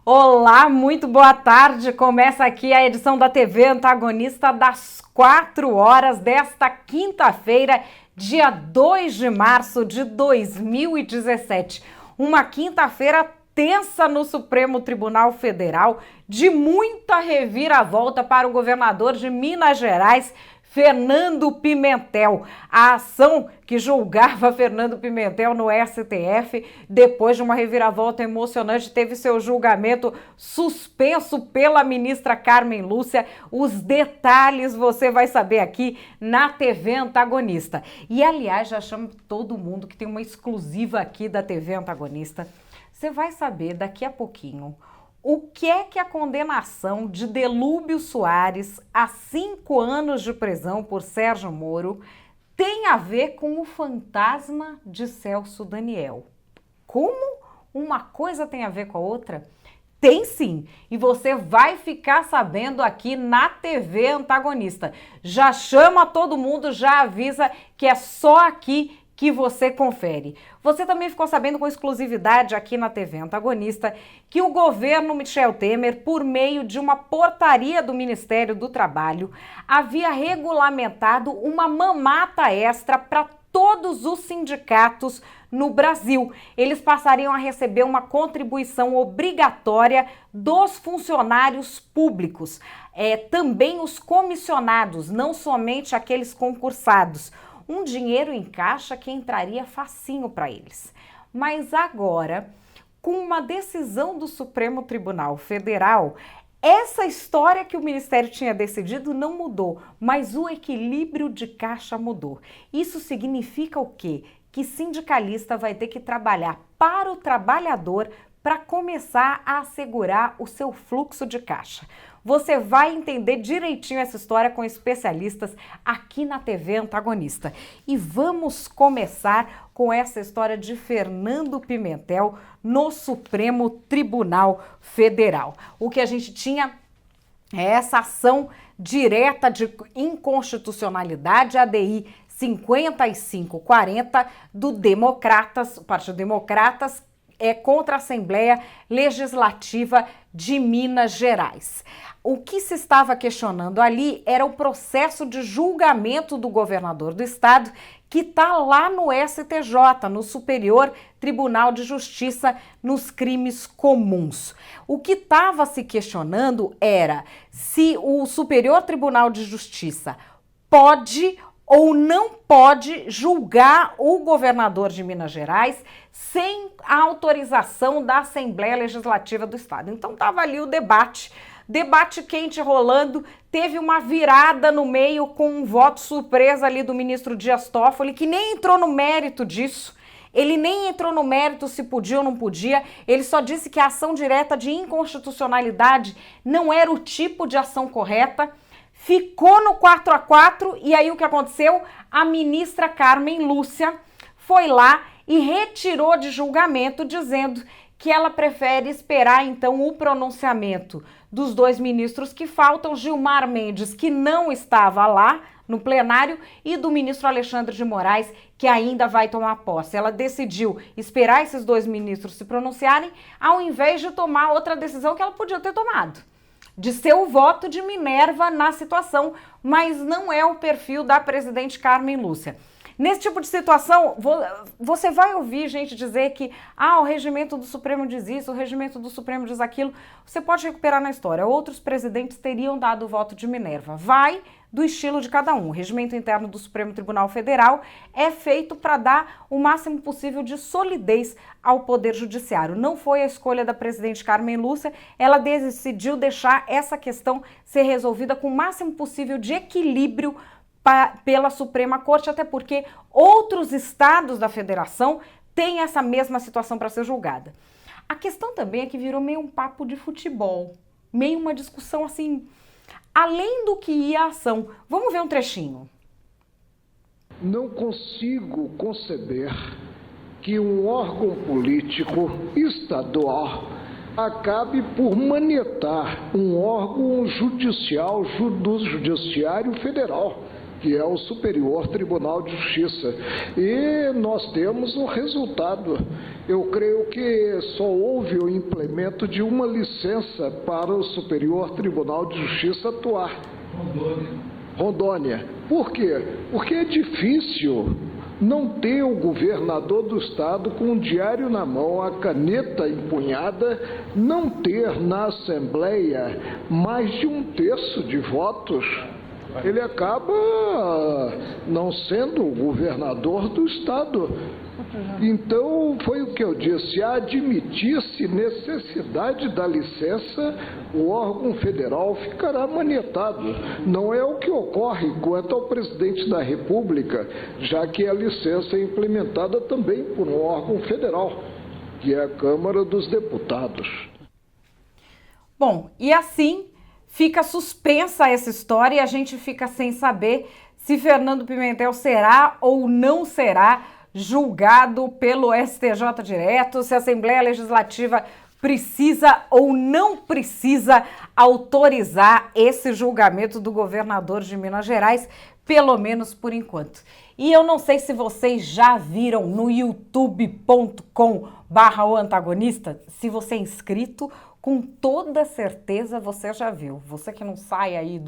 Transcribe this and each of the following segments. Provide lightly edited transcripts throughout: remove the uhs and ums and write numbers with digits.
Olá, muito boa tarde. Começa aqui a edição da TV Antagonista das 4 horas desta quinta-feira, dia 2 de março de 2017. Uma quinta-feira tensa no Supremo Tribunal Federal, de muita reviravolta para o governador de Minas Gerais, Fernando Pimentel. A ação que julgava Fernando Pimentel no STF, depois de uma reviravolta emocionante, teve seu julgamento suspenso pela ministra Carmen Lúcia. Os detalhes você vai saber aqui na TV Antagonista. E, aliás, já chamo todo mundo que tem uma exclusiva aqui da TV Antagonista. Você vai saber daqui a pouquinho o que é que a condenação de Delúbio Soares a 5 anos de prisão por Sérgio Moro tem a ver com o fantasma de Celso Daniel. Como uma coisa tem a ver com a outra? Tem sim, e você vai ficar sabendo aqui na TV Antagonista. Já chama todo mundo, já avisa que é só aqui que você confere. Você também ficou sabendo com exclusividade aqui na TV Antagonista que o governo Michel Temer, por meio de uma portaria do Ministério do Trabalho, havia regulamentado uma mamata extra para todos os sindicatos no Brasil. Eles passariam a receber uma contribuição obrigatória dos funcionários públicos, também os comissionados, não somente aqueles concursados. Um dinheiro em caixa que entraria facinho para eles. Mas agora, com uma decisão do Supremo Tribunal Federal, essa história que o Ministério tinha decidido não mudou, mas o equilíbrio de caixa mudou. Isso significa o quê? Que sindicalista vai ter que trabalhar para o trabalhador para começar a assegurar o seu fluxo de caixa. Você vai entender direitinho essa história com especialistas aqui na TV Antagonista. E vamos começar com essa história de Fernando Pimentel no Supremo Tribunal Federal. O que a gente tinha é essa ação direta de inconstitucionalidade, ADI 5540 do Partido Democratas, contra a Assembleia Legislativa de Minas Gerais. O que se estava questionando ali era o processo de julgamento do governador do estado, que está lá no STJ, no Superior Tribunal de Justiça, nos crimes comuns. O que estava se questionando era se o Superior Tribunal de Justiça pode ou não pode julgar o governador de Minas Gerais sem a autorização da Assembleia Legislativa do Estado. Então estava ali o debate quente rolando, teve uma virada no meio com um voto surpresa ali do ministro Dias Toffoli, que nem entrou no mérito disso. Ele nem entrou no mérito se podia ou não podia, ele só disse que a ação direta de inconstitucionalidade não era o tipo de ação correta. Ficou no 4-4 e aí o que aconteceu? A ministra Carmen Lúcia foi lá e retirou de julgamento, dizendo que ela prefere esperar então o pronunciamento dos 2 ministros que faltam, Gilmar Mendes, que não estava lá no plenário, e do ministro Alexandre de Moraes, que ainda vai tomar posse. Ela decidiu esperar esses 2 ministros se pronunciarem, ao invés de tomar outra decisão que ela podia ter tomado, de ser o voto de Minerva na situação, mas não é o perfil da presidente Carmen Lúcia. Nesse tipo de situação, você vai ouvir gente dizer que o regimento do Supremo diz isso, o regimento do Supremo diz aquilo. Você pode recuperar na história. Outros presidentes teriam dado o voto de Minerva. Vai do estilo de cada um. O regimento interno do Supremo Tribunal Federal é feito para dar o máximo possível de solidez ao Poder Judiciário. Não foi a escolha da presidente Carmen Lúcia, ela decidiu deixar essa questão ser resolvida com o máximo possível de equilíbrio pela Suprema Corte, até porque outros estados da federação têm essa mesma situação para ser julgada. A questão também é que virou meio um papo de futebol, meio uma discussão assim, além do que ia a ação. Vamos ver um trechinho. Não consigo conceber que um órgão político estadual acabe por manietar um órgão judicial do Judiciário Federal, que é o Superior Tribunal de Justiça. E nós temos um resultado Eu creio que só houve o implemento de uma licença para o Superior Tribunal de Justiça atuar. Rondônia. Por quê? Porque é difícil não ter o governador do estado com o diário na mão, a caneta empunhada, não ter na Assembleia mais de 1/3 de votos. Ele acaba não sendo o governador do estado. Então, foi o que eu disse, admitir-se necessidade da licença, o órgão federal ficará manietado. Não é o que ocorre quanto ao presidente da República, já que a licença é implementada também por um órgão federal, que é a Câmara dos Deputados. Bom, e assim fica suspensa essa história e a gente fica sem saber se Fernando Pimentel será ou não será julgado pelo STJ direto, se a Assembleia Legislativa precisa ou não precisa autorizar esse julgamento do governador de Minas Gerais, pelo menos por enquanto. E eu não sei se vocês já viram no youtube.com/o antagonista, se você é inscrito, com toda certeza você já viu. Você que não sai aí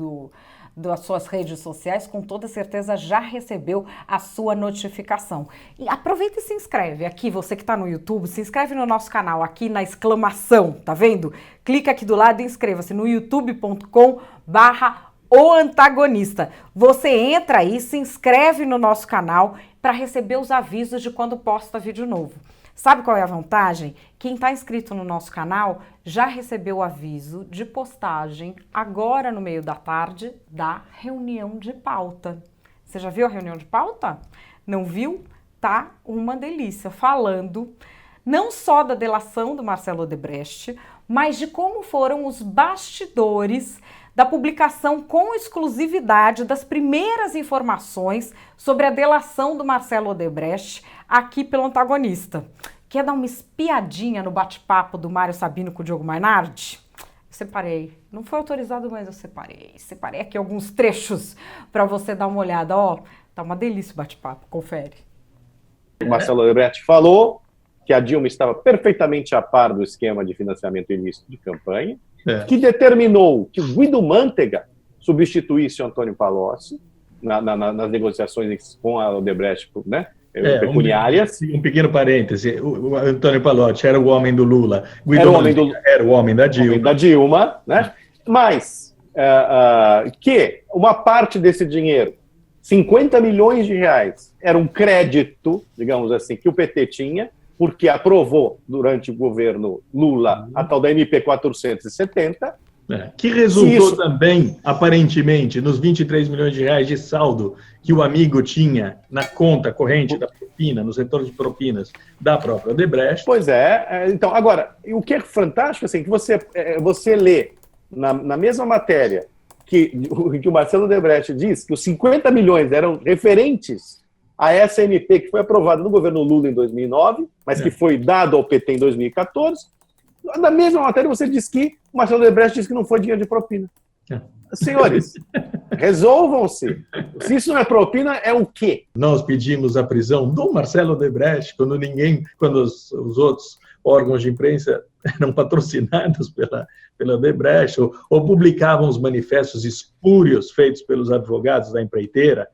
das suas redes sociais, com toda certeza já recebeu a sua notificação. E aproveita e se inscreve aqui, você que está no YouTube, se inscreve no nosso canal, aqui na exclamação, tá vendo? Clica aqui do lado e inscreva-se no youtube.com/o antagonista. Você entra aí, se inscreve no nosso canal para receber os avisos de quando posta vídeo novo. Sabe qual é a vantagem? Quem está inscrito no nosso canal já recebeu o aviso de postagem agora no meio da tarde da reunião de pauta. Você já viu a reunião de pauta? Não viu? Tá uma delícia, falando não só da delação do Marcelo Odebrecht, mas de como foram os bastidores da publicação com exclusividade das primeiras informações sobre a delação do Marcelo Odebrecht aqui pelo Antagonista. Quer dar uma espiadinha no bate-papo do Mário Sabino com o Diogo Mainardi? Eu separei. Não foi autorizado, mas eu separei. Separei aqui alguns trechos para você dar uma olhada. Ó, tá uma delícia o bate-papo, confere. O Marcelo Odebrecht falou que a Dilma estava perfeitamente a par do esquema de financiamento ilícito de campanha, que determinou que o Guido Mantega substituísse o Antônio Palocci nas negociações com a Odebrecht, né, pecuniárias. Um pequeno parêntese, o Antônio Palocci era o homem do Lula, Guido Mantega era o homem da Dilma. Né? Mas que uma parte desse dinheiro, 50 milhões de reais, era um crédito, digamos assim, que o PT tinha, porque aprovou durante o governo Lula a tal da MP 470. Que resultou também, aparentemente, nos 23 milhões de reais de saldo que o amigo tinha na conta corrente da propina, nos retornos de propinas da própria Odebrecht. Pois é. Então, agora, o que é fantástico, assim, que você lê na mesma matéria que o Marcelo Odebrecht diz que os 50 milhões eram referentes a essa MP que foi aprovada no governo Lula em 2009, mas que foi dado ao PT em 2014. Na mesma matéria você diz que o Marcelo Odebrecht diz que não foi dinheiro de propina. Senhores, resolvam-se. Se isso não é propina, é o quê? Nós pedimos a prisão do Marcelo Odebrecht quando os outros órgãos de imprensa eram patrocinados pela Odebrecht, ou publicavam os manifestos espúrios feitos pelos advogados da empreiteira.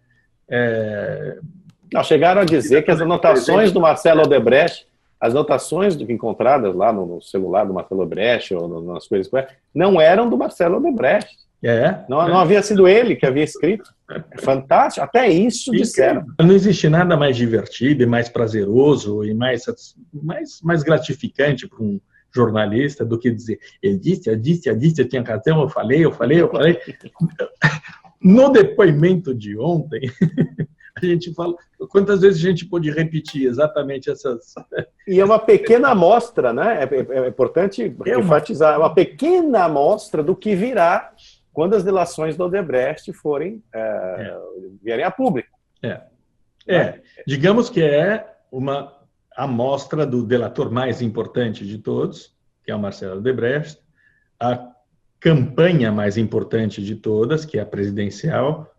Não, chegaram a dizer que as anotações do Marcelo Odebrecht, as anotações encontradas lá no celular do Marcelo Odebrecht, ou nas coisas, não eram do Marcelo Odebrecht. Não havia sido ele que havia escrito. É fantástico, até isso disseram. Não existe nada mais divertido e mais prazeroso e mais gratificante para um jornalista do que dizer, eu disse, eu tinha razão, eu falei. No depoimento de ontem, a gente fala, quantas vezes a gente pôde repetir exatamente essas... E é uma pequena amostra, né? É importante enfatizar, é uma pequena amostra do que virá quando as delações do Odebrecht vierem a público. Digamos que é uma amostra do delator mais importante de todos, que é o Marcelo Odebrecht, a campanha mais importante de todas, que é a presidencial,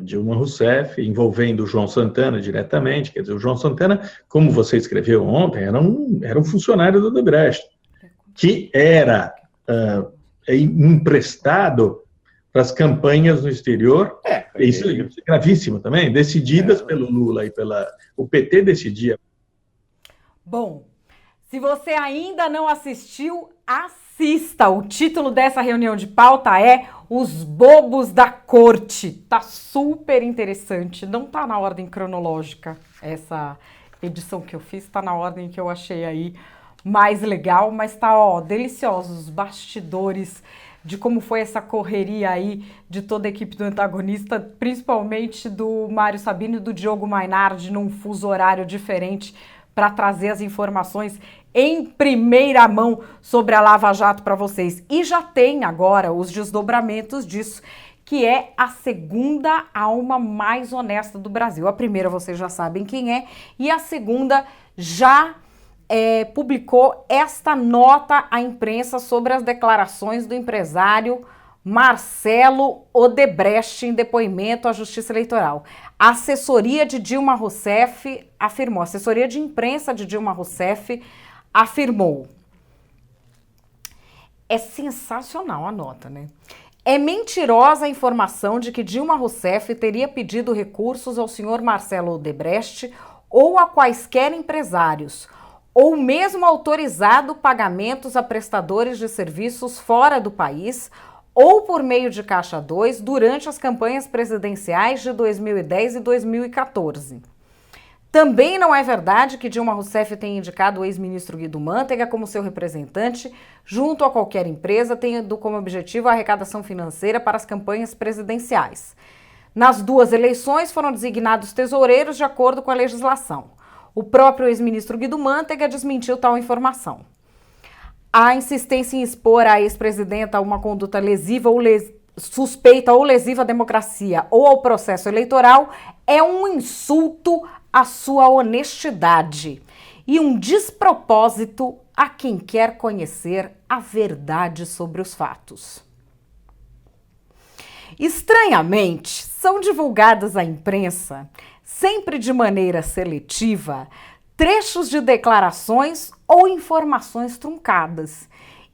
Dilma Rousseff, envolvendo o João Santana diretamente. Quer dizer, o João Santana, como você escreveu ontem, era um funcionário do Odebrecht, que era emprestado para as campanhas no exterior. Isso é gravíssimo também, decididas pelo Lula e o PT decidia. Bom, se você ainda não assistiu, assista. O título dessa reunião de pauta é Os Bobos da Corte. Tá super interessante. Não tá na ordem cronológica essa edição que eu fiz, tá na ordem que eu achei aí mais legal, mas tá, deliciosos os bastidores de como foi essa correria aí de toda a equipe do antagonista, principalmente do Mário Sabino e do Diogo Mainardi, num fuso horário diferente, para trazer as informações em primeira mão sobre a Lava Jato para vocês. E já tem agora os desdobramentos disso, que é a segunda alma mais honesta do Brasil. A primeira vocês já sabem quem é, e a segunda já publicou esta nota à imprensa sobre as declarações do empresário Marcelo Odebrecht em depoimento à Justiça Eleitoral. A assessoria de Dilma Rousseff afirmou, a assessoria de imprensa de Dilma Rousseff afirmou. É sensacional a nota, né? É mentirosa a informação de que Dilma Rousseff teria pedido recursos ao senhor Marcelo Odebrecht ou a quaisquer empresários, ou mesmo autorizado pagamentos a prestadores de serviços fora do país ou por meio de Caixa 2 durante as campanhas presidenciais de 2010 e 2014. Também não é verdade que Dilma Rousseff tenha indicado o ex-ministro Guido Mantega como seu representante junto a qualquer empresa, tendo como objetivo a arrecadação financeira para as campanhas presidenciais. Nas duas eleições foram designados tesoureiros de acordo com a legislação. O próprio ex-ministro Guido Mantega desmentiu tal informação. A insistência em expor a ex-presidenta a uma conduta lesiva ou suspeita ou lesiva à democracia ou ao processo eleitoral é um insulto à sua honestidade e um despropósito a quem quer conhecer a verdade sobre os fatos. Estranhamente, são divulgadas à imprensa, sempre de maneira seletiva, trechos de declarações ou informações truncadas,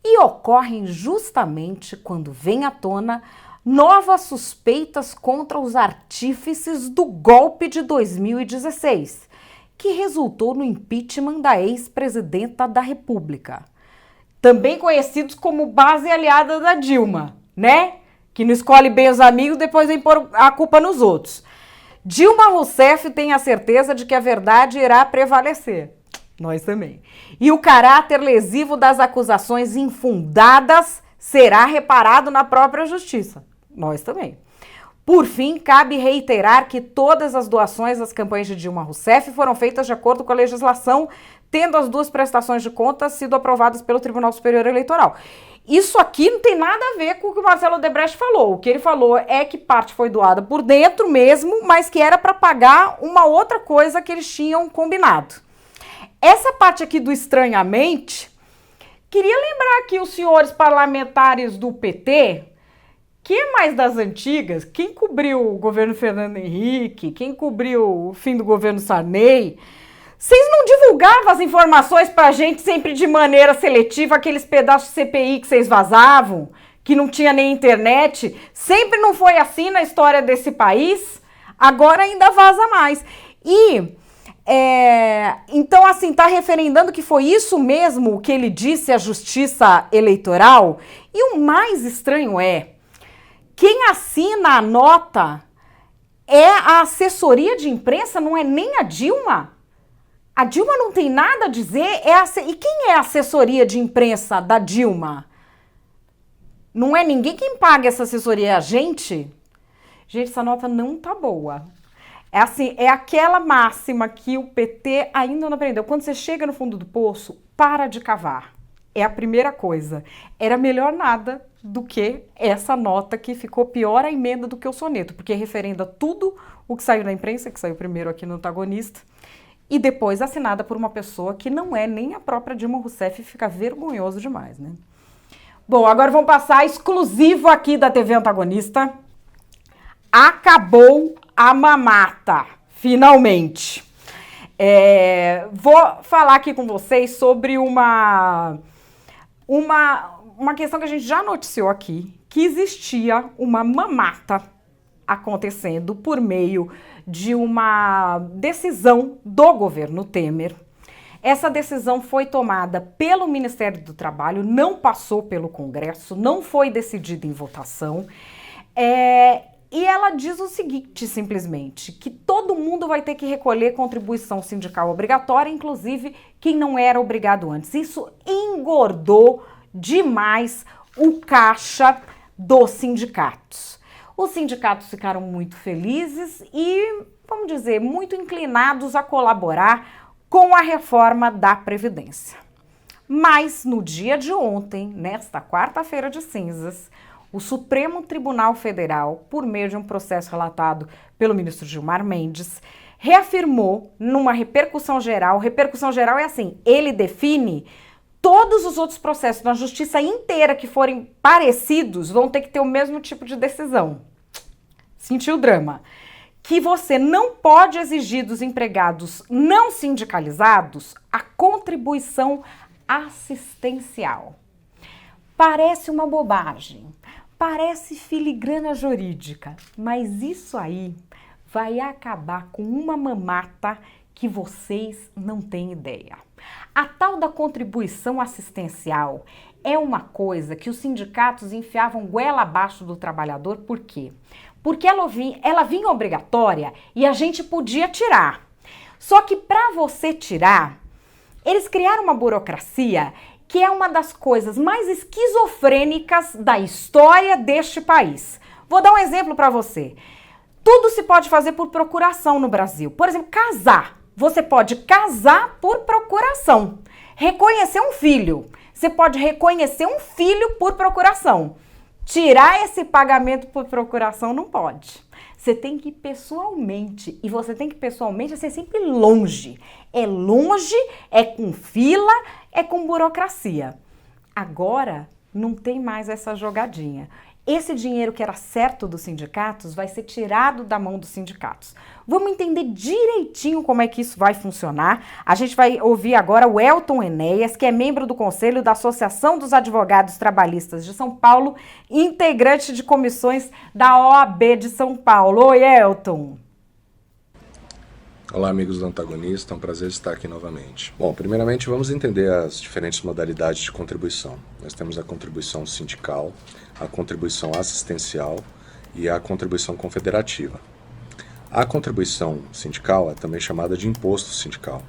e ocorrem justamente quando vem à tona novas suspeitas contra os artífices do golpe de 2016, que resultou no impeachment da ex-presidenta da República, também conhecidos como base aliada da Dilma, né? Que não escolhe bem os amigos, depois vem pôr a culpa nos outros. Dilma Rousseff tem a certeza de que a verdade irá prevalecer. Nós também. E o caráter lesivo das acusações infundadas será reparado na própria justiça. Nós também. Por fim, cabe reiterar que todas as doações às campanhas de Dilma Rousseff foram feitas de acordo com a legislação, tendo as duas prestações de contas sido aprovadas pelo Tribunal Superior Eleitoral. Isso aqui não tem nada a ver com o que o Marcelo Odebrecht falou. O que ele falou é que parte foi doada por dentro mesmo, mas que era para pagar uma outra coisa que eles tinham combinado. Essa parte aqui do estranhamente, queria lembrar aqui os senhores parlamentares do PT, que é mais das antigas, quem cobriu o governo Fernando Henrique, quem cobriu o fim do governo Sarney, vocês não divulgavam as informações pra gente sempre de maneira seletiva, aqueles pedaços de CPI que vocês vazavam, que não tinha nem internet? Sempre não foi assim na história desse país, agora ainda vaza mais. E, então, assim, tá referendando que foi isso mesmo que ele disse à Justiça Eleitoral? E o mais estranho é, quem assina a nota é a assessoria de imprensa, não é nem a Dilma. A Dilma não tem nada a dizer. E quem é a assessoria de imprensa da Dilma? Não é ninguém quem paga essa assessoria, é a gente? Gente, essa nota não tá boa. É assim, é aquela máxima que o PT ainda não aprendeu. Quando você chega no fundo do poço, para de cavar. É a primeira coisa. Era melhor nada do que essa nota que ficou pior a emenda do que o soneto, porque referenda tudo o que saiu na imprensa, que saiu primeiro aqui no Antagonista, e depois assinada por uma pessoa que não é nem a própria Dilma Rousseff, fica vergonhoso demais, né? Bom, agora vamos passar exclusivo aqui da TV Antagonista acabou a mamata, finalmente. Vou falar aqui com vocês sobre uma questão que a gente já noticiou aqui, que existia uma mamata acontecendo por meio de uma decisão do governo Temer. Essa decisão foi tomada pelo Ministério do Trabalho, não passou pelo Congresso, não foi decidida em votação. E ela diz o seguinte, simplesmente, que todo mundo vai ter que recolher contribuição sindical obrigatória, inclusive quem não era obrigado antes. Isso engordou demais o caixa dos sindicatos. Os sindicatos ficaram muito felizes e, vamos dizer, muito inclinados a colaborar com a reforma da Previdência. Mas, no dia de ontem, nesta quarta-feira de cinzas, o Supremo Tribunal Federal, por meio de um processo relatado pelo ministro Gilmar Mendes, reafirmou numa repercussão geral é assim, ele define todos os outros processos na justiça inteira que forem parecidos vão ter que ter o mesmo tipo de decisão. Sentiu o drama? Que você não pode exigir dos empregados não sindicalizados a contribuição assistencial. Parece uma bobagem, parece filigrana jurídica, mas isso aí vai acabar com uma mamata que vocês não têm ideia. A tal da contribuição assistencial é uma coisa que os sindicatos enfiavam goela abaixo do trabalhador, por quê? Porque ela vinha obrigatória e a gente podia tirar. Só que para você tirar, eles criaram uma burocracia que é uma das coisas mais esquizofrênicas da história deste país. Vou dar um exemplo para você. Tudo se pode fazer por procuração no Brasil. Por exemplo, casar. Você pode casar por procuração. Reconhecer um filho. Você pode reconhecer um filho por procuração. Tirar esse pagamento por procuração não pode. Você tem que ir pessoalmente. E você tem que ir pessoalmente ser sempre longe. É longe, é com fila, é com burocracia. Agora não tem mais essa jogadinha. Esse dinheiro que era certo dos sindicatos vai ser tirado da mão dos sindicatos. Vamos entender direitinho como é que isso vai funcionar. A gente vai ouvir agora o Elton Enéas, que é membro do Conselho da Associação dos Advogados Trabalhistas de São Paulo, integrante de comissões da OAB de São Paulo. Oi, Elton. Olá, amigos do Antagonista, é um prazer estar aqui novamente. Bom, primeiramente vamos entender as diferentes modalidades de contribuição. Nós temos a contribuição sindical, a contribuição assistencial e a contribuição confederativa. A contribuição sindical é também chamada de imposto sindical.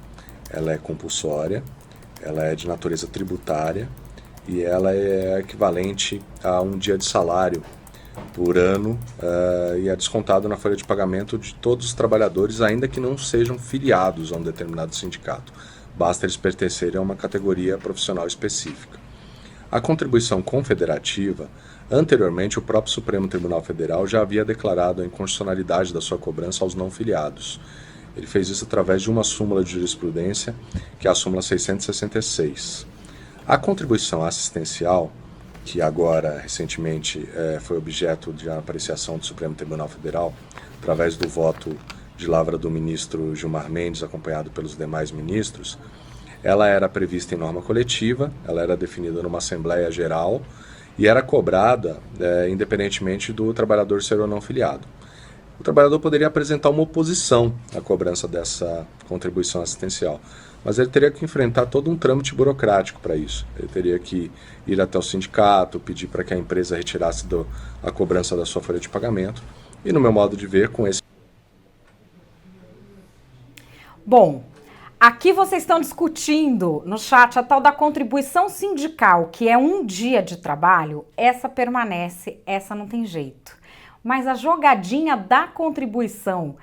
Ela é compulsória, ela é de natureza tributária e ela é equivalente a um dia de salário por ano e é descontado na folha de pagamento de todos os trabalhadores, ainda que não sejam filiados a um determinado sindicato. Basta eles pertencerem a uma categoria profissional específica. A contribuição confederativa, anteriormente o próprio Supremo Tribunal Federal já havia declarado a inconstitucionalidade da sua cobrança aos não filiados. Ele fez isso através de uma súmula de jurisprudência, que é a súmula 666. A contribuição assistencial, que agora, recentemente, foi objeto de apreciação do Supremo Tribunal Federal, através do voto de lavra do ministro Gilmar Mendes, acompanhado pelos demais ministros, ela era prevista em norma coletiva, ela era definida numa Assembleia Geral e era cobrada independentemente do trabalhador ser ou não filiado. O trabalhador poderia apresentar uma oposição à cobrança dessa contribuição assistencial, mas ele teria que enfrentar todo um trâmite burocrático para isso. Ele teria que ir até o sindicato, pedir para que a empresa retirasse a cobrança da sua folha de pagamento. E no meu modo de ver, com esse... Bom, aqui vocês estão discutindo no chat a tal da contribuição sindical, que é um dia de trabalho. Essa permanece, essa não tem jeito. Mas a jogadinha da contribuição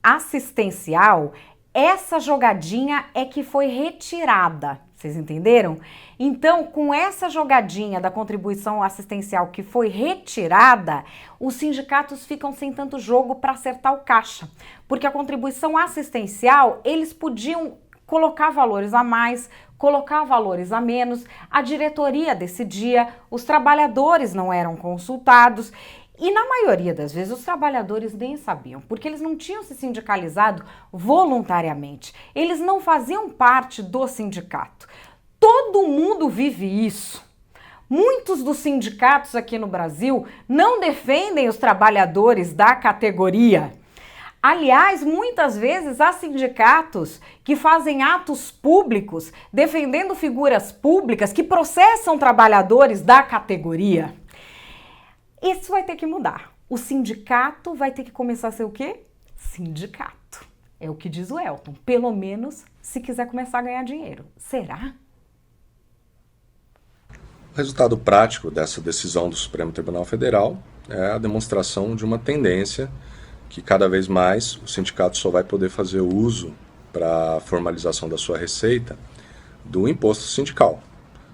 assistencial, essa jogadinha é que foi retirada, vocês entenderam? Então, com essa jogadinha da contribuição assistencial que foi retirada, os sindicatos ficam sem tanto jogo para acertar o caixa. Porque a contribuição assistencial, eles podiam colocar valores a mais, colocar valores a menos, a diretoria decidia, os trabalhadores não eram consultados. E na maioria das vezes os trabalhadores nem sabiam, porque eles não tinham se sindicalizado voluntariamente. Eles não faziam parte do sindicato. Todo mundo vive isso. Muitos dos sindicatos aqui no Brasil não defendem os trabalhadores da categoria. Aliás, muitas vezes há sindicatos que fazem atos públicos defendendo figuras públicas que processam trabalhadores da categoria. Isso vai ter que mudar. O sindicato vai ter que começar a ser o quê? Sindicato. É o que diz o Elton. Pelo menos se quiser começar a ganhar dinheiro. Será? O resultado prático dessa decisão do Supremo Tribunal Federal é a demonstração de uma tendência que cada vez mais o sindicato só vai poder fazer uso para a formalização da sua receita do imposto sindical.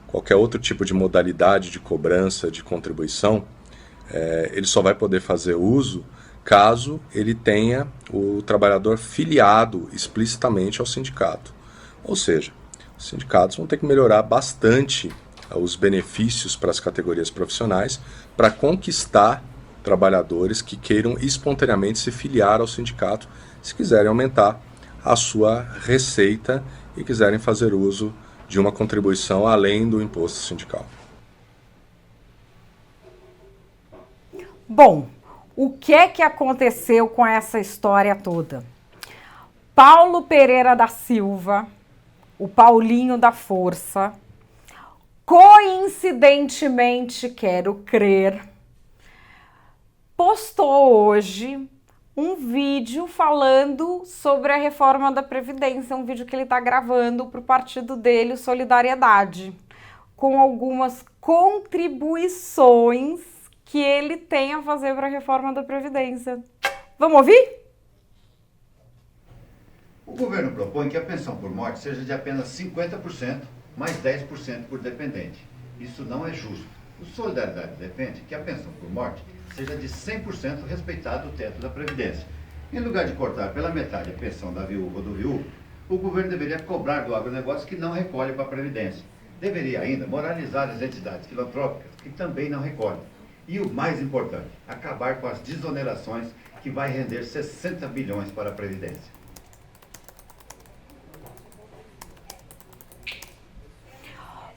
Qualquer outro tipo de modalidade de cobrança de contribuição, ele só vai poder fazer uso caso ele tenha o trabalhador filiado explicitamente ao sindicato. Ou seja, os sindicatos vão ter que melhorar bastante os benefícios para as categorias profissionais para conquistar trabalhadores que queiram espontaneamente se filiar ao sindicato se quiserem aumentar a sua receita e quiserem fazer uso de uma contribuição além do imposto sindical. Bom, o que é que aconteceu com essa história toda? Paulo Pereira da Silva, o Paulinho da Força, coincidentemente, quero crer, postou hoje um vídeo falando sobre a reforma da Previdência, um vídeo que ele está gravando para o partido dele, Solidariedade, com algumas contribuições que ele tem a fazer para a reforma da Previdência. Vamos ouvir? O governo propõe que a pensão por morte seja de apenas 50%, mais 10% por dependente. Isso não é justo. O Solidariedade defende que a pensão por morte seja de 100% respeitado o teto da Previdência. Em lugar de cortar pela metade a pensão da viúva ou do viúvo, o governo deveria cobrar do agronegócio que não recolhe para a Previdência. Deveria ainda moralizar as entidades filantrópicas que também não recolhem. E o mais importante, acabar com as desonerações que vai render 60 bilhões para a Previdência.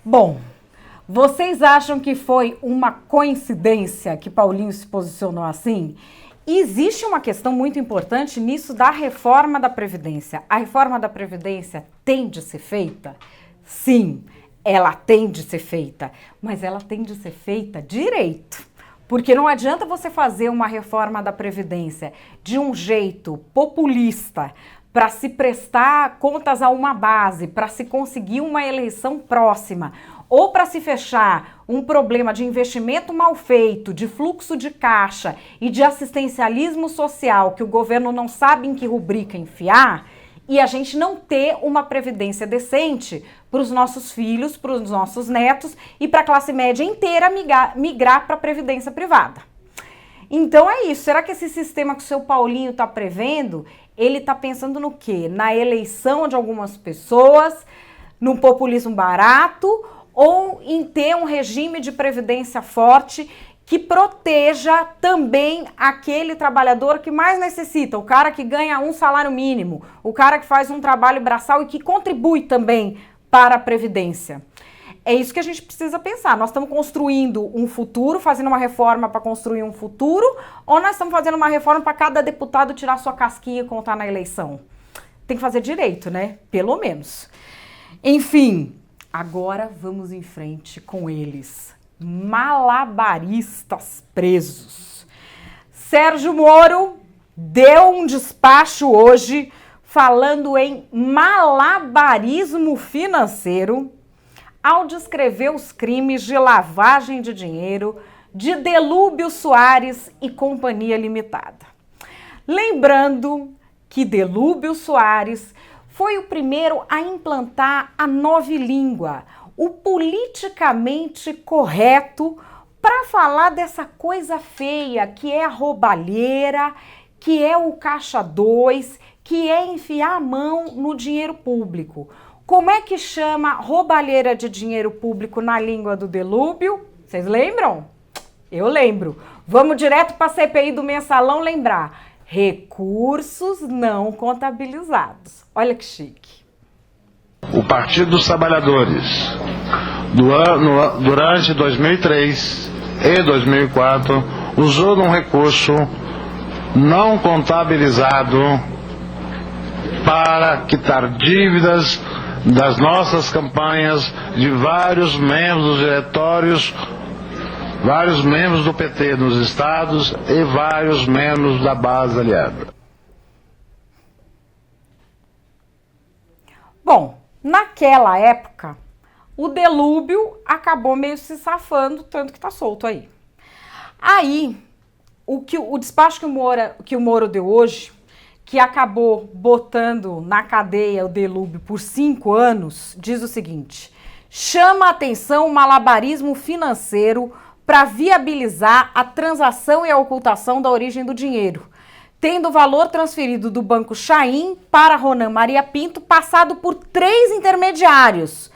Bom, vocês acham que foi uma coincidência que Paulinho se posicionou assim? Existe uma questão muito importante nisso da reforma da Previdência. A reforma da Previdência tem de ser feita? Sim, ela tem de ser feita, mas ela tem de ser feita direito. Porque não adianta você fazer uma reforma da Previdência de um jeito populista para se prestar contas a uma base, para se conseguir uma eleição próxima, ou para se fechar um problema de investimento mal feito, de fluxo de caixa e de assistencialismo social que o governo não sabe em que rubrica enfiar, e a gente não ter uma previdência decente para os nossos filhos, para os nossos netos e para a classe média inteira migrar para a previdência privada. Então é isso. Será que esse sistema que o seu Paulinho está prevendo, ele está pensando no quê? Na eleição de algumas pessoas, no populismo barato ou em ter um regime de previdência forte que proteja também aquele trabalhador que mais necessita, o cara que ganha um salário mínimo, o cara que faz um trabalho braçal e que contribui também para a Previdência. É isso que a gente precisa pensar. Nós estamos construindo um futuro, fazendo uma reforma para construir um futuro, ou nós estamos fazendo uma reforma para cada deputado tirar sua casquinha e contar na eleição? Tem que fazer direito, né? Pelo menos. Enfim, agora vamos em frente com eles. Malabaristas presos. Sérgio Moro deu um despacho hoje falando em malabarismo financeiro ao descrever os crimes de lavagem de dinheiro de Delúbio Soares e Companhia Limitada. Lembrando que Delúbio Soares foi o primeiro a implantar a nova língua, o politicamente correto, para falar dessa coisa feia que é a roubalheira, que é o caixa 2, que é enfiar a mão no dinheiro público. Como é que chama roubalheira de dinheiro público na língua do Delúbio? Vocês lembram? Eu lembro. Vamos direto para a CPI do Mensalão lembrar. Recursos não contabilizados. Olha que chique. O Partido dos Trabalhadores, durante 2003 e 2004, usou de um recurso não contabilizado para quitar dívidas das nossas campanhas de vários membros dos diretórios, vários membros do PT nos estados e vários membros da base aliada. Bom, naquela época, o Delúbio acabou meio se safando, tanto que tá solto aí. Aí, o despacho que o Moro deu hoje, que acabou botando na cadeia o Delúbio por 5 anos, diz o seguinte: chama a atenção o malabarismo financeiro para viabilizar a transação e a ocultação da origem do dinheiro, tendo o valor transferido do Banco Chaim para Ronan Maria Pinto passado por 3 intermediários: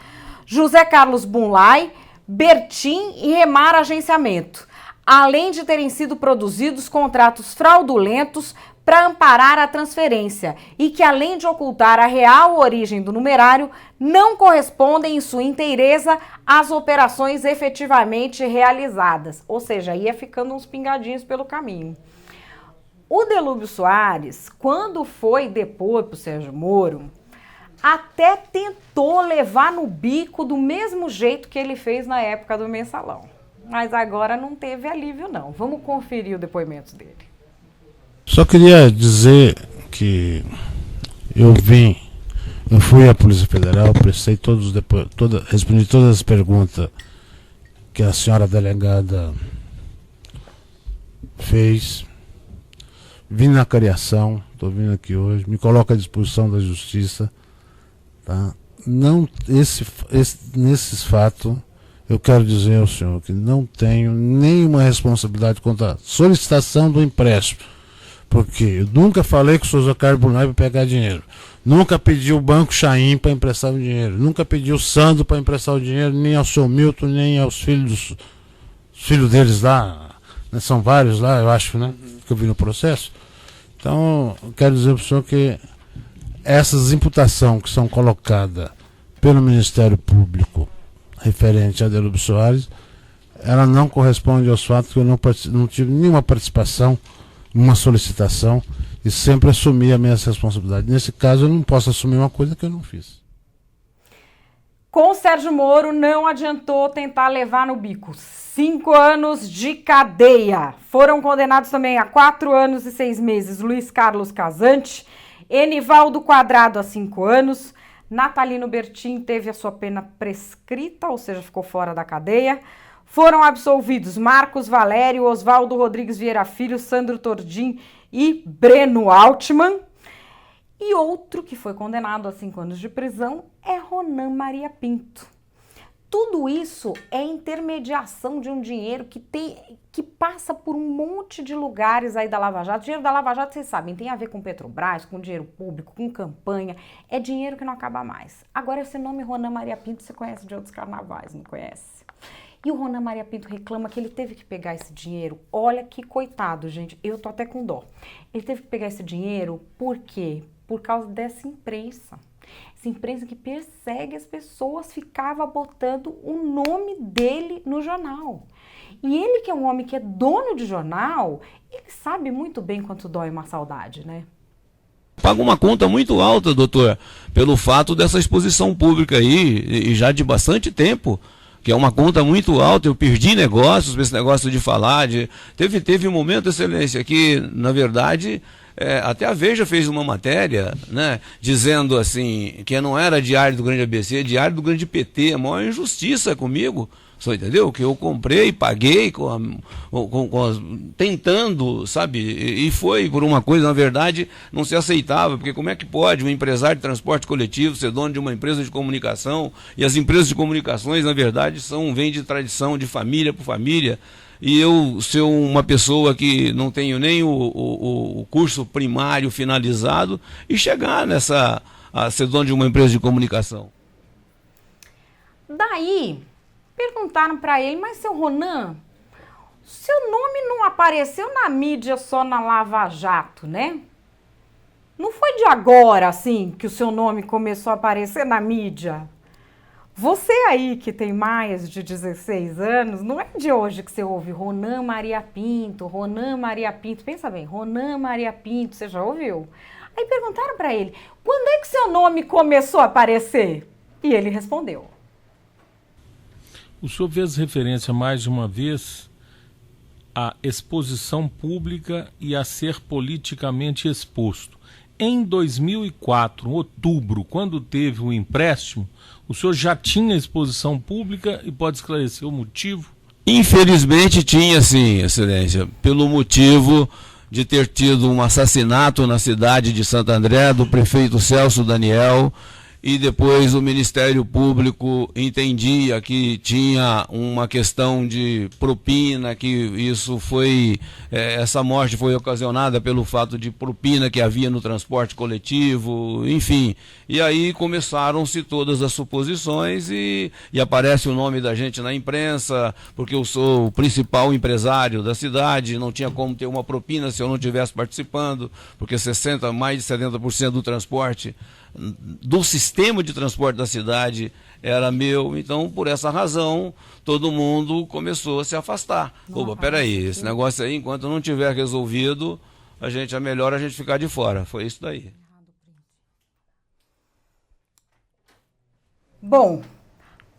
José Carlos Bunlai, Bertin e Remar Agenciamento, além de terem sido produzidos contratos fraudulentos para amparar a transferência e que, além de ocultar a real origem do numerário, não correspondem em sua inteireza às operações efetivamente realizadas. Ou seja, ia ficando uns pingadinhos pelo caminho. O Delúbio Soares, quando foi depor para o Sérgio Moro, até tentou levar no bico do mesmo jeito que ele fez na época do Mensalão. Mas agora não teve alívio, não. Vamos conferir o depoimento dele. Só queria dizer que eu fui à Polícia Federal, prestei respondi todas as perguntas que a senhora delegada fez. Vim na cariação, estou vindo aqui hoje, me coloco à disposição da justiça. Tá? Não, nesses fatos, eu quero dizer ao senhor que não tenho nenhuma responsabilidade contra a solicitação do empréstimo, porque eu nunca falei com o senhor José Carlos Bunlai para pegar dinheiro, nunca pedi o Banco Chaim para emprestar o dinheiro, nunca pedi o Sandro para emprestar o dinheiro, nem ao seu Milton, nem aos filhos deles lá, né? São vários lá, eu acho, né? Que eu vi no processo. Então, eu quero dizer para o senhor que essas imputações que são colocadas pelo Ministério Público referente a Delúbio Soares, ela não corresponde aos fatos, que eu não tive nenhuma participação, uma solicitação, e sempre assumi a minha responsabilidade. Nesse caso, eu não posso assumir uma coisa que eu não fiz. Com o Sérgio Moro, não adiantou tentar levar no bico. 5 anos de cadeia. Foram condenados também a 4 anos e 6 meses Luiz Carlos Casante, Enivaldo Quadrado a 5 anos, Natalino Bertin teve a sua pena prescrita, ou seja, ficou fora da cadeia. Foram absolvidos Marcos Valério, Oswaldo Rodrigues Vieira Filho, Sandro Tordim e Breno Altman. E outro que foi condenado a 5 anos de prisão é Ronan Maria Pinto. Tudo isso é intermediação de um dinheiro que passa por um monte de lugares aí da Lava Jato. O dinheiro da Lava Jato, vocês sabem, tem a ver com Petrobras, com dinheiro público, com campanha. É dinheiro que não acaba mais. Agora, esse nome Ronan Maria Pinto você conhece de outros carnavais, não conhece? E o Ronan Maria Pinto reclama que ele teve que pegar esse dinheiro. Olha que coitado, gente. Eu tô até com dó. Ele teve que pegar esse dinheiro por quê? Por causa dessa imprensa. Essa imprensa que persegue as pessoas ficava botando o nome dele no jornal. E ele, que é um homem que é dono de jornal, ele sabe muito bem quanto dói uma saudade, né? Paga uma conta muito alta, doutor, pelo fato dessa exposição pública aí, e já de bastante tempo, que é uma conta muito alta. Eu perdi negócios, esse negócio de falar, teve um momento, excelência, que, na verdade, até a Veja fez uma matéria, né, dizendo assim, que não era Diário do Grande ABC, Diário do Grande PT, a maior injustiça comigo, só entendeu? Que eu comprei e paguei tentando, sabe, e foi por uma coisa, na verdade, não se aceitava, porque como é que pode um empresário de transporte coletivo ser dono de uma empresa de comunicação, e as empresas de comunicações, na verdade, vêm de tradição, de família por família, e eu ser uma pessoa que não tenho nem o curso primário finalizado e chegar a ser dono de uma empresa de comunicação. Daí, perguntaram para ele, mas seu Ronan, o seu nome não apareceu na mídia só na Lava Jato, né? Não foi de agora, assim, que o seu nome começou a aparecer na mídia. Você aí que tem mais de 16 anos, não é de hoje que você ouve Ronan Maria Pinto, Ronan Maria Pinto. Pensa bem, Ronan Maria Pinto, você já ouviu? Aí perguntaram para ele, quando é que seu nome começou a aparecer? E ele respondeu. O senhor fez referência mais de uma vez à exposição pública e a ser politicamente exposto. Em 2004, outubro, quando teve o empréstimo, o senhor já tinha exposição pública e pode esclarecer o motivo? Infelizmente tinha sim, Excelência, pelo motivo de ter tido um assassinato na cidade de Santo André do prefeito Celso Daniel, e depois o Ministério Público entendia que tinha uma questão de propina, que isso foi, essa morte foi ocasionada pelo fato de propina que havia no transporte coletivo, enfim. E aí começaram-se todas as suposições e aparece o nome da gente na imprensa, porque eu sou o principal empresário da cidade, não tinha como ter uma propina se eu não estivesse participando, porque mais de 70% do transporte do sistema de transporte da cidade era meu, então por essa razão todo mundo começou a se afastar. Opa, peraí, esse negócio aí, enquanto não tiver resolvido, é melhor a gente ficar de fora. Foi isso daí. Bom,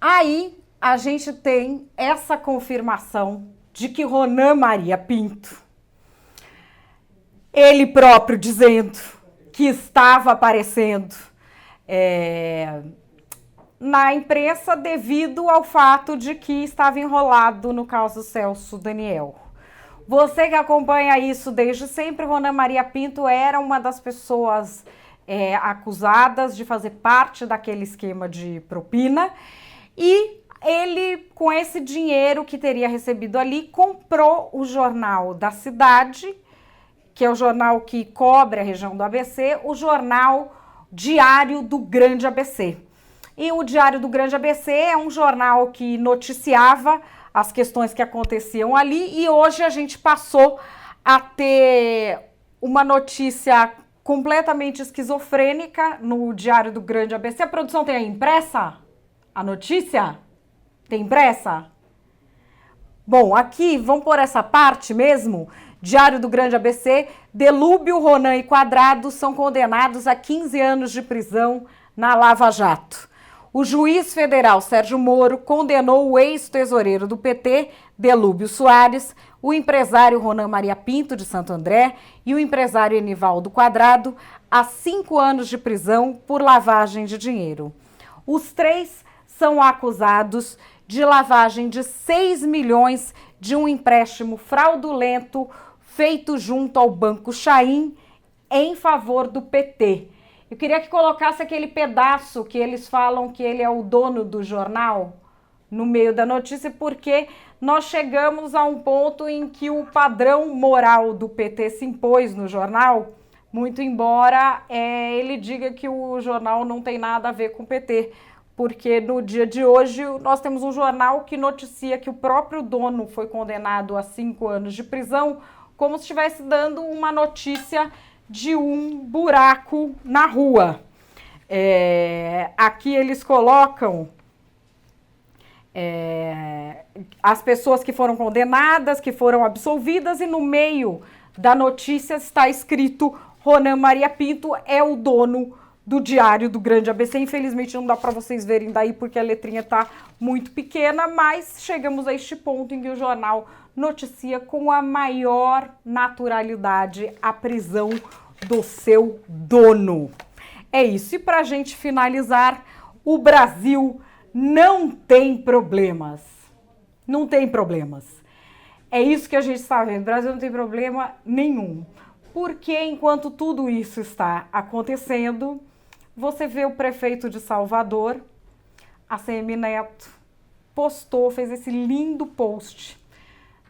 aí a gente tem essa confirmação de que Ronan Maria Pinto, ele próprio dizendo que estava aparecendo na imprensa devido ao fato de que estava enrolado no caso Celso Daniel. Você que acompanha isso desde sempre, Ronan Maria Pinto era uma das pessoas acusadas de fazer parte daquele esquema de propina, e ele, com esse dinheiro que teria recebido ali, comprou o Jornal da Cidade, que é o jornal que cobre a região do ABC, o jornal Diário do Grande ABC. E o Diário do Grande ABC é um jornal que noticiava as questões que aconteciam ali, e hoje a gente passou a ter uma notícia completamente esquizofrênica no Diário do Grande ABC. A produção tem aí impressa? A notícia? Tem impressa? Bom, aqui, vamos por essa parte mesmo. Diário do Grande ABC, Delúbio, Ronan e Quadrado são condenados a 15 anos de prisão na Lava Jato. O juiz federal Sérgio Moro condenou o ex-tesoureiro do PT, Delúbio Soares, o empresário Ronan Maria Pinto, de Santo André, e o empresário Enivaldo Quadrado a 5 anos de prisão por lavagem de dinheiro. Os três são acusados de lavagem de 6 milhões de um empréstimo fraudulento feito junto ao Banco Chaim em favor do PT. Eu queria que colocasse aquele pedaço que eles falam que ele é o dono do jornal no meio da notícia, porque nós chegamos a um ponto em que o padrão moral do PT se impôs no jornal, muito embora ele diga que o jornal não tem nada a ver com o PT, porque no dia de hoje nós temos um jornal que noticia que o próprio dono foi condenado a 5 anos de prisão, como se estivesse dando uma notícia de um buraco na rua. Aqui eles colocam as pessoas que foram condenadas, que foram absolvidas, e no meio da notícia está escrito Ronan Maria Pinto é o dono do Diário do Grande ABC. Infelizmente não dá para vocês verem daí porque a letrinha está muito pequena, mas chegamos a este ponto em que o jornal noticia com a maior naturalidade a prisão do seu dono. É isso. E para a gente finalizar, o Brasil não tem problemas. Não tem problemas. É isso que a gente está vendo. O Brasil não tem problema nenhum. Porque enquanto tudo isso está acontecendo, você vê o prefeito de Salvador, ACM Neto, fez esse lindo post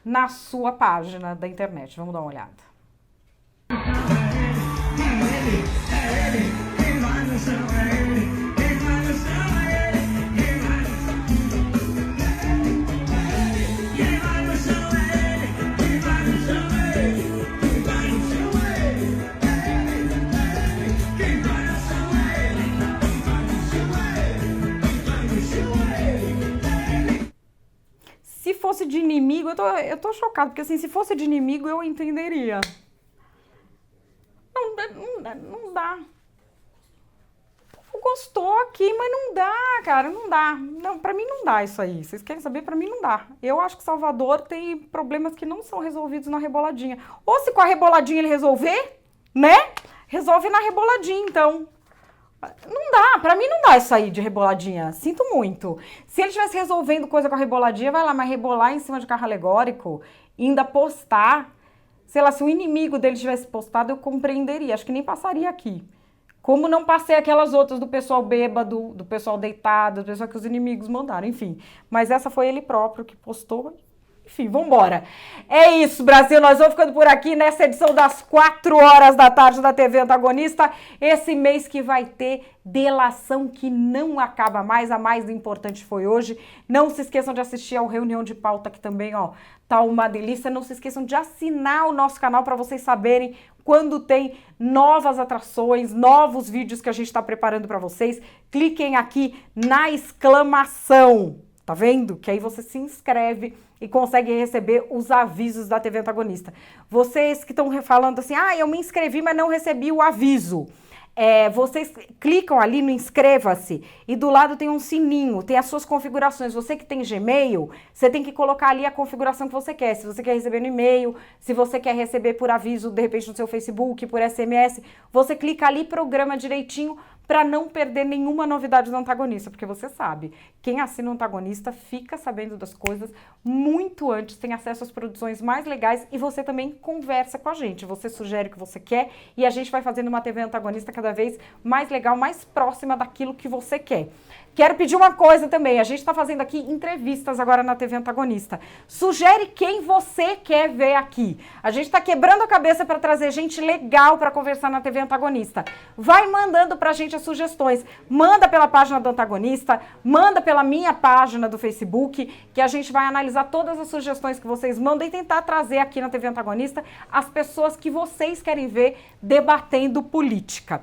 na sua página da internet. Vamos dar uma olhada. de inimigo, eu tô chocado, porque assim, se fosse de inimigo eu entenderia. Não dá. Gostou aqui, mas não dá, cara, não dá. Não, pra mim não dá isso aí. Vocês querem saber? Pra mim não dá. Eu acho que Salvador tem problemas que não são resolvidos na Reboladinha. Ou se com a Reboladinha ele resolver, né? Resolve na Reboladinha, então. Não dá, pra mim não dá isso aí de Reboladinha. Sinto muito. Se ele estivesse resolvendo coisa com a Reboladinha, vai lá, mas rebolar em cima de carro alegórico, ainda postar, sei lá, se o inimigo dele tivesse postado, eu compreenderia. Acho que nem passaria aqui. Como não passei aquelas outras do pessoal bêbado, do pessoal deitado, do pessoal que os inimigos mandaram, enfim. Mas essa foi ele próprio que postou. Enfim, vambora. É isso, Brasil. Nós vamos ficando por aqui nessa edição das 4 horas da tarde da TV Antagonista. Esse mês que vai ter delação que não acaba mais. A mais importante foi hoje. Não se esqueçam de assistir ao Reunião de Pauta, que também, ó, tá uma delícia. Não se esqueçam de assinar o nosso canal para vocês saberem quando tem novas atrações, novos vídeos que a gente está preparando para vocês. Cliquem aqui na exclamação. Tá vendo? Que aí você se inscreve e consegue receber os avisos da TV Antagonista. Vocês que estão falando assim, eu me inscrevi, mas não recebi o aviso. Vocês clicam ali no inscreva-se e do lado tem um sininho, tem as suas configurações. Você que tem Gmail, você tem que colocar ali a configuração que você quer. Se você quer receber no e-mail, se você quer receber por aviso, de repente no seu Facebook, por SMS, você clica ali, programa direitinho para não perder nenhuma novidade do Antagonista, porque você sabe, quem assina o Antagonista fica sabendo das coisas muito antes, tem acesso às produções mais legais e você também conversa com a gente, você sugere o que você quer e a gente vai fazendo uma TV Antagonista cada vez mais legal, mais próxima daquilo que você quer. Quero pedir uma coisa também, a gente está fazendo aqui entrevistas agora na TV Antagonista. Sugere quem você quer ver aqui. A gente está quebrando a cabeça para trazer gente legal para conversar na TV Antagonista. Vai mandando para a gente as sugestões. Manda pela página do Antagonista, manda pela minha página do Facebook, que a gente vai analisar todas as sugestões que vocês mandam e tentar trazer aqui na TV Antagonista as pessoas que vocês querem ver debatendo política.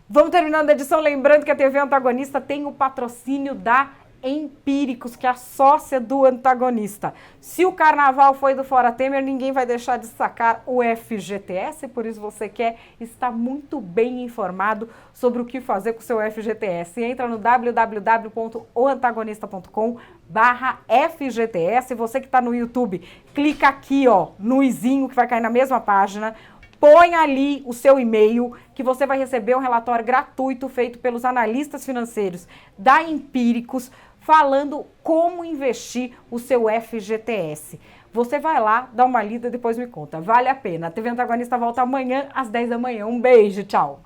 Vamos terminando a edição, lembrando que a TV Antagonista tem o patrocínio da Empíricos, que é a sócia do Antagonista. Se o carnaval foi do Fora Temer, ninguém vai deixar de sacar o FGTS, por isso você quer estar muito bem informado sobre o que fazer com o seu FGTS. Entra no www.oantagonista.com/FGTS. Você que está no YouTube, clica aqui, ó, no izinho que vai cair na mesma página. Põe ali o seu e-mail que você vai receber um relatório gratuito feito pelos analistas financeiros da Empíricos falando como investir o seu FGTS. Você vai lá, dá uma lida e depois me conta. Vale a pena. A TV Antagonista volta amanhã às 10 da manhã. Um beijo, tchau.